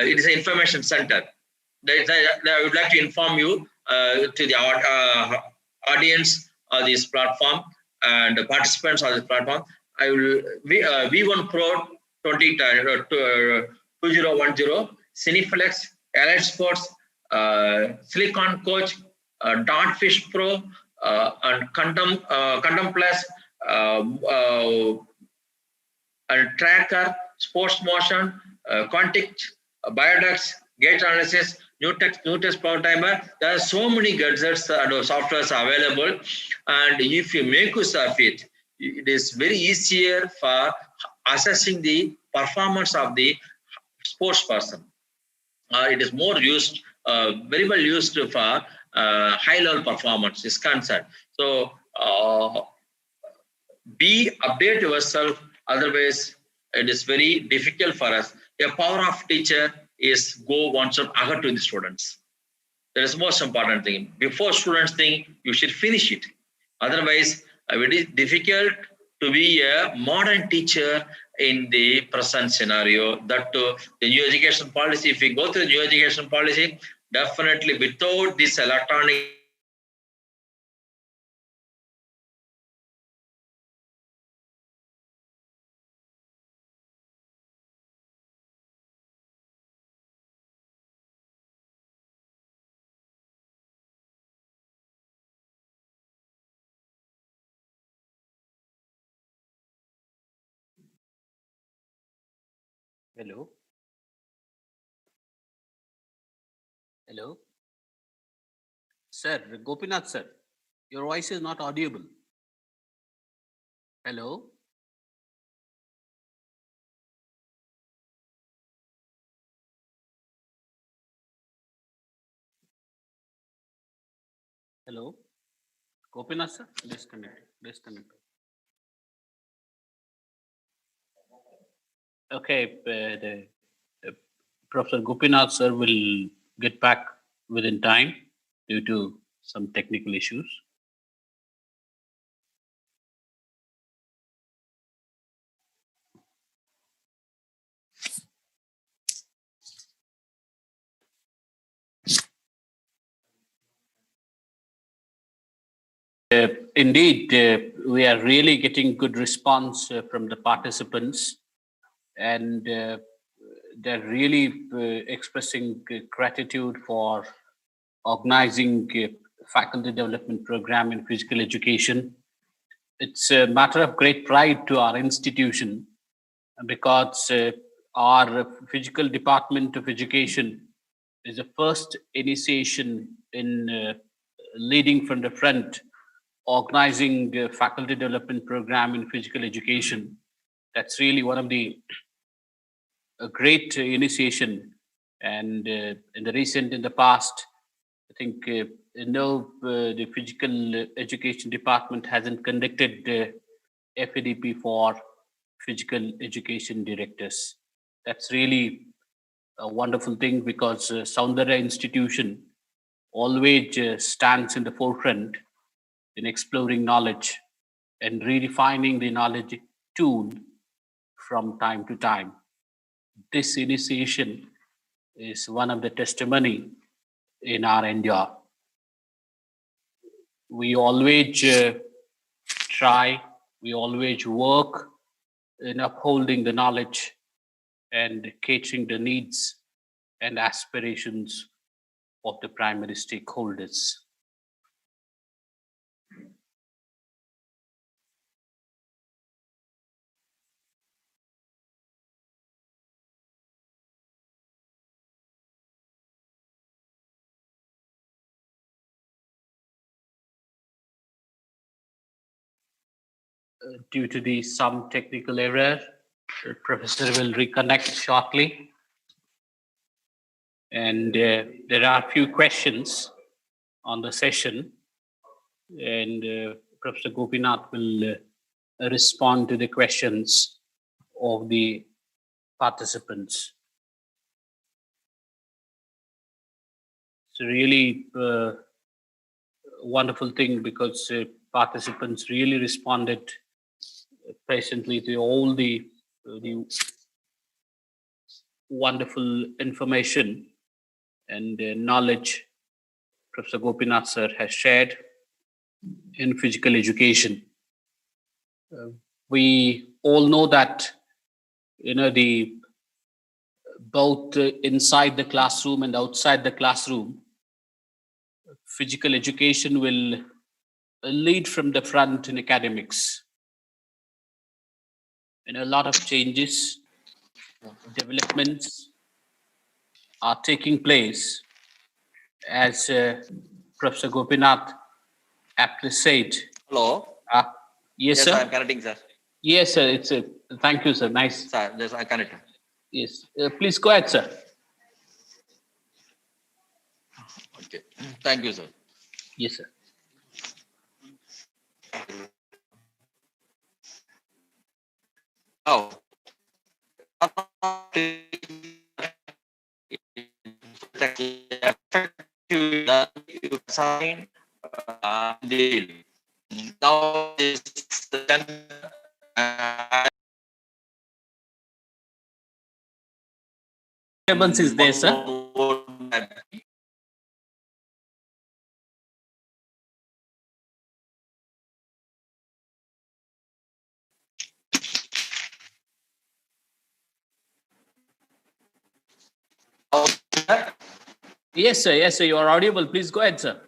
it is an information center. I would like to inform you to the audience of this platform and participants on this platform. I will V1 Pro 2010, Cineflex, Allied Sports, Silicon Coach, Dartfish Pro, and Condom Plus, and Tracker, Sports Motion, Contact, Biodex, Gate Analysis, new text Power Timer. There are so many gadgets and softwares available, and if you make use of it, it is very easier for assessing the performance of the sports person. It is more used, very well used for high level performance is concerned. So update yourself, otherwise it is very difficult for us. A power of teacher is go one step ahead to the students. That is the most important thing. Before students think, you should finish it. Otherwise, it is difficult to be a modern teacher in the present scenario. That the new education policy, if we go through the new education policy, definitely without this electronic Hello. Hello. Sir, Gopinath sir, your voice is not audible. Hello. Hello. Gopinath sir, disconnected. Okay, Professor Gopinath sir will get back within time due to some technical issues. Indeed, we are really getting good response from the participants, and they're really expressing gratitude for organizing faculty development program in physical education. It's a matter of great pride to our institution because our physical department of education is the first initiation in leading from the front, organizing the faculty development program in physical education. That's really one of the a great initiation. And in the past, I think the physical education department hasn't conducted FDP for physical education directors. That's really a wonderful thing because Soundarya institution always stands in the forefront in exploring knowledge and redefining the knowledge tool from time to time. This initiation is one of the testimony in our endeavor. We always try, we always work in upholding the knowledge and catering the needs and aspirations of the primary stakeholders. Due to some technical error, the professor will reconnect shortly. And there are a few questions on the session, and Professor Gopinath will respond to the questions of the participants. It's really a wonderful thing because participants really responded patiently to all the wonderful information and knowledge Professor Gopinath sir has shared in physical education. We all know that, both inside the classroom and outside the classroom, physical education will lead from the front in academics. A lot of changes, developments are taking place, as Professor Gopinath aptly said. Hello. Yes, sir. I'm connecting, sir. Yes, sir. Thank you, sir. Nice. Sir, yes, I connect. Yes. Please go ahead, sir. Okay. Thank you, sir. Yes, sir. Now, you sign deal. Now is the Disturbance is there, sir. Yes, sir. Yes, sir. You are audible. Please go ahead, sir.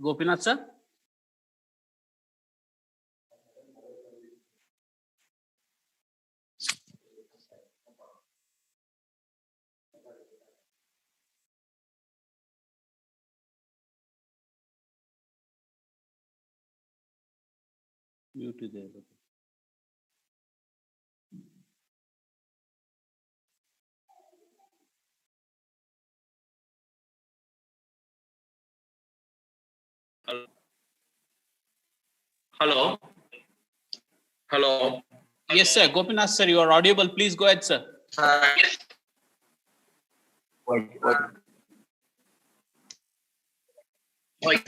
Gopinath, sir. Mute is there. Hello. Hello. Yes, sir. Gopinath, sir, you are audible. Please go ahead, sir. Wait.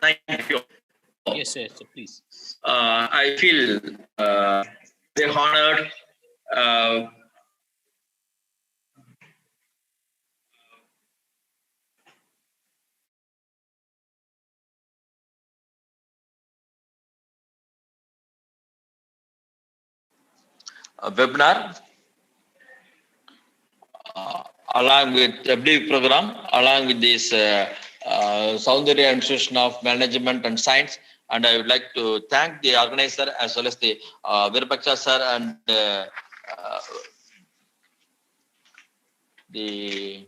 Thank you. Yes, sir. Please. I feel very honored. Webinar along with FDP program, along with this Soundarya Institution of Management and Science. And I would like to thank the organizer as well as the Virupaksha sir and the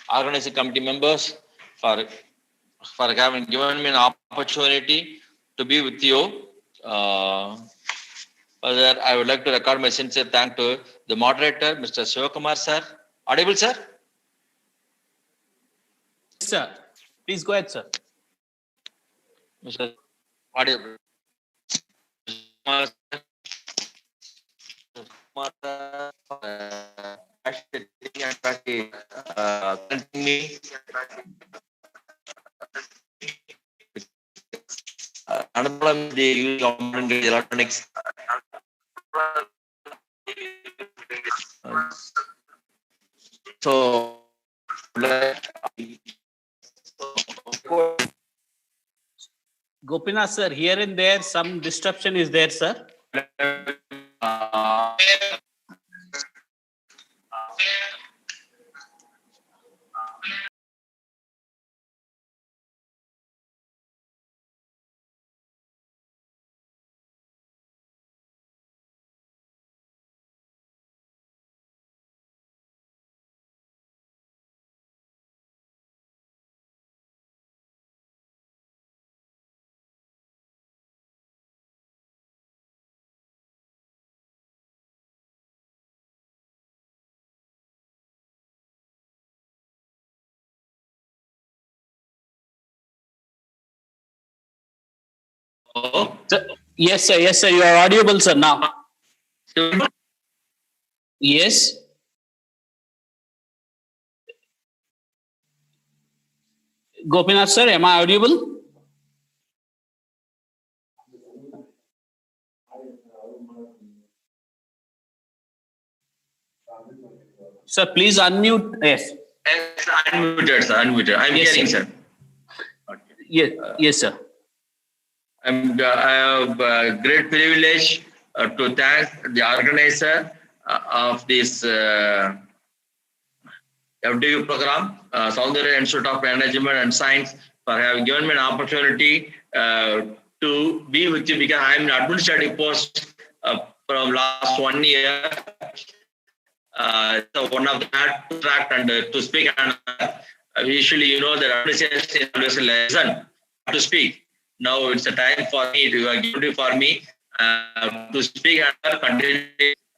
organizing committee members for having given me an opportunity to be with you. Further, I would like to record my sincere thanks to the moderator, Mr. Shivakumar sir. Audible, sir? Yes, sir. Please go ahead, sir. Mr. Audible. Me. Another one, the use of electronics. So, Gopinath, sir, here and there some disruption is there, sir. Sir, yes, sir. Yes, sir. You are audible, sir, now. Yes. Gopinath, sir, am I audible? Sir, please unmute. Yes. Unmuted, sir. Unmuted. I'm Yes, hearing, sir. sir. Yes, sir. I have a great privilege to thank the organizer of this FDP program, Soundarya Institute of Management and Science, for having given me an opportunity to be with you, because I am in administrative post from last 1 year. So one of that to track and to speak. And usually, you know, that administration always listen to speak. Now it's a time for me to give for me to speak and continue.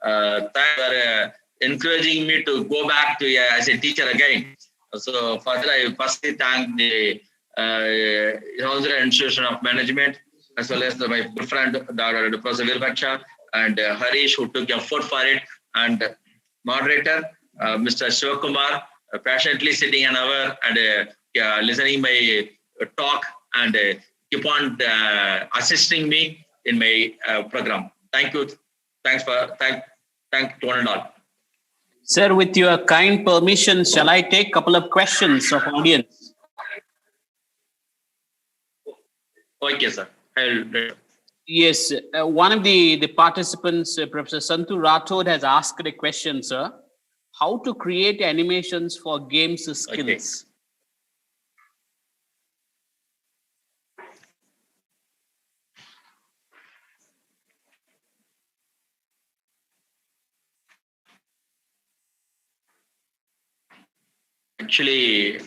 Thanks for encouraging me to go back to as a teacher again. So for that, I firstly thank the Soundarya Institution of Management, as well as my good friend Dr. Professor Virbaksha and Harish, who took effort for it, and moderator, Mr. Shivakumar, patiently sitting an hour and listening my talk and keep on assisting me in my program. Thank you. Thank to one and all. Sir, with your kind permission, shall I take a couple of questions of audience? Okay, sir. Yes, one of the participants, Professor Santu Rathod, has asked a question, sir. How to create animations for games skills? Okay. Actually,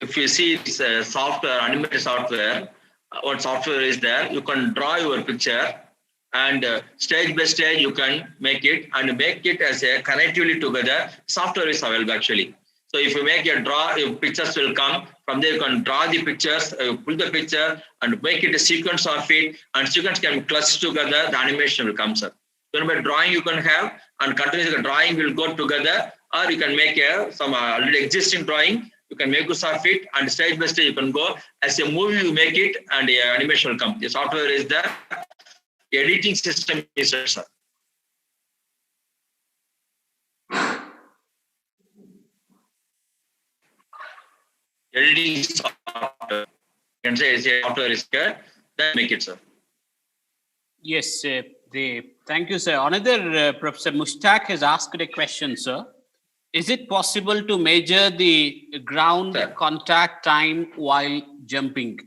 if you see this software, animated software, what software is there, you can draw your picture and stage by stage you can make it and make it as a connectively together. Software is available actually. So if you make a draw, your pictures will come. From there you can draw the pictures, pull the picture and make it a sequence of it, and sequence can cluster together, the animation will come, sir. So by drawing you can have, and continuously the drawing will go together, or you can make some already existing drawing, you can make use of it, and stage by stage you can go. As a movie you make it and the animation will come. The software is there. The editing system is there, sir. Editing software. You can say software is there, then make it, sir. Yes, thank you, sir. Another Professor Mushtaq has asked a question, sir. Is it possible to measure the ground contact time while jumping?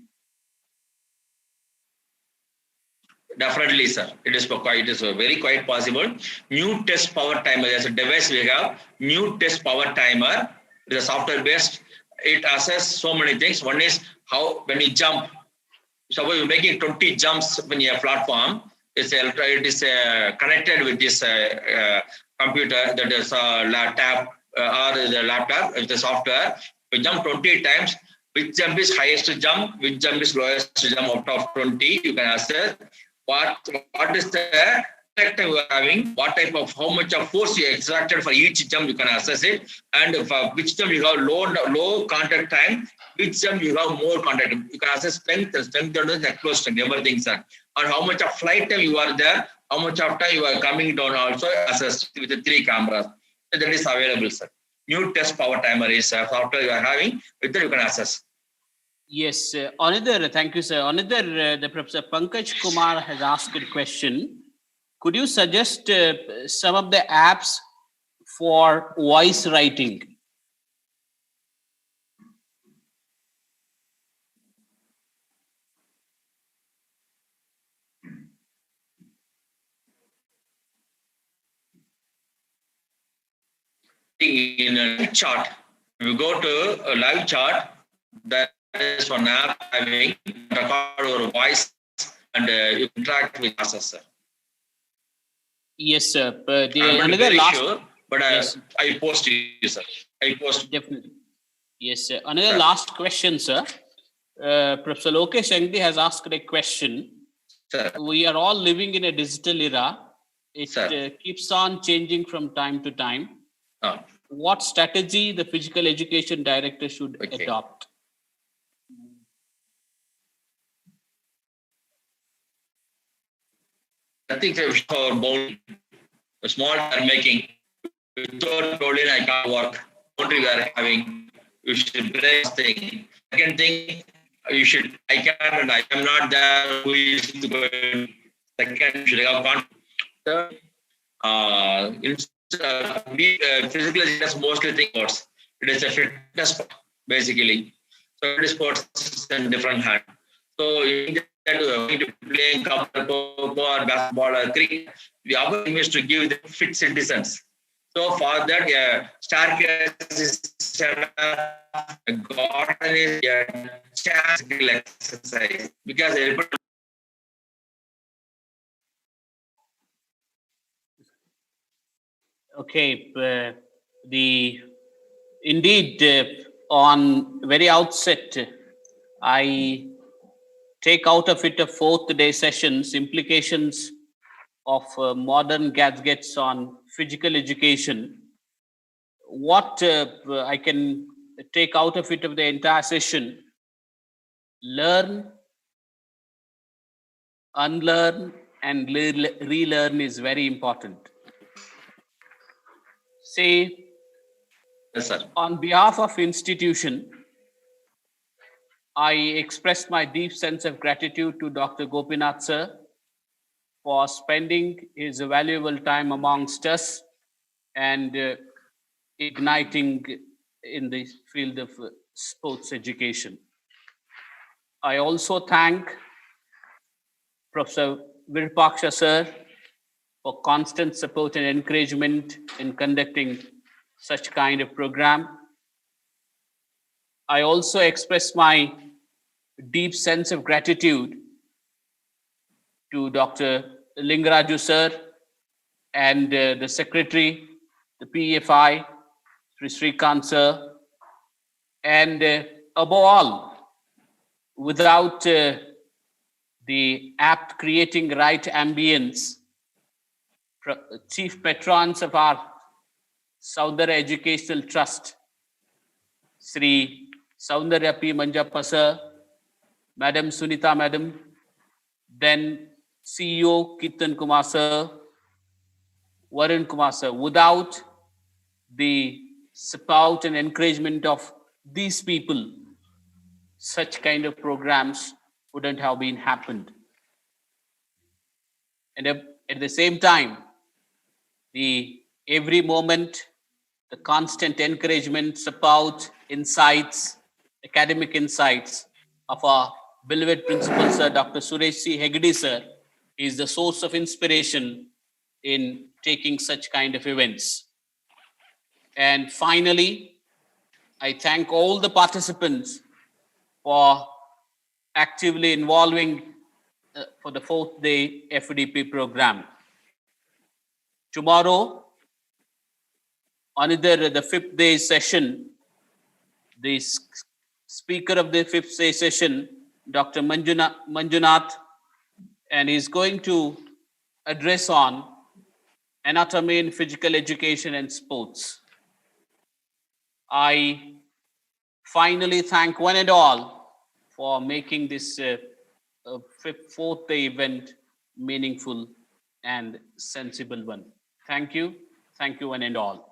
Definitely, sir. It is very quite possible. New test power timer. There's a device we have. New test power timer. It is a software based. It assesses so many things. One is how when you jump. Suppose you're making 20 jumps when you're platform. It is connected with this computer, that is a laptop or the laptop with the software. We jump 20 times. Which jump is highest jump? Which jump is lowest jump out of 20? You can assess what is the time you are having, what type of how much of force you extracted for each jump. You can assess it, and for which jump you have low contact time, which jump you have more contact. You can assess strength is close strength, everything, sir. Or how much of flight time you are there, how much of time you are coming down, also assessed with the 3 cameras. So that is available, sir. New test power timer is software you are having, with that you can assess. Yes, another, thank you, sir. Another, the Professor Pankaj Kumar has asked a question. Could you suggest some of the apps for voice writing? In a live chat, if you go to a live chat, that is one app having record your voice and you interact with us, sir. Yes, sir. Another last, sure, but yes. I post you, sir. I post definitely. Yes, sir. Another last question, sir. Professor Lokesh Angdi has asked a question. Sir. We are all living in a digital era. It keeps on changing from time to time. What strategy the physical education director should adopt? I think for boundary, a small are making. Without boundary, I can't work. Boundary we are having. We should break thing. second thing, you should, I can and I am not there who is to go. Second, you should have confidence. Third, physical education mostly think sports. It is a fitness sport, basically. So it is sports in different hand. So you need to play football or basketball or cricket. The other thing is to give the fit citizens. So for that, staircase is a garden is a chance exercise because everybody. Okay, on very outset, I take out of it a fourth day sessions, implications of modern gadgets on physical education. What I can take out of it of the entire session: learn, unlearn, and relearn is very important. Say, Yes, sir. on behalf of institution, I express my deep sense of gratitude to Dr. Gopinath sir for spending his valuable time amongst us and igniting in the field of sports education. I also thank Professor Virupaksha sir for constant support and encouragement in conducting such kind of program. I also express my deep sense of gratitude to Dr. Lingaraju sir and the secretary, the PFI, Sri Srikant sir, and above all, without the apt creating right ambience, chief patrons of our Soundarya Educational Trust, Sri Soundarya P. Manjappa sir, Madam Sunita Madam, then CEO Kirtan Kumar sir, Varun Kumar sir. Without the support and encouragement of these people, such kind of programs wouldn't have been happened. And at the same time, every moment, the constant encouragement, support, insights, academic insights of our beloved principal sir, Dr. Suresh C. Hegde sir, is the source of inspiration in taking such kind of events. And finally, I thank all the participants for actively involving for the fourth day FDP program. Tomorrow, on either the fifth day session, the speaker of the fifth day session, Dr. Manjunath, and he's going to address on anatomy in physical education and sports. I finally thank one and all for making this fourth day event meaningful and sensible one. Thank you one and all.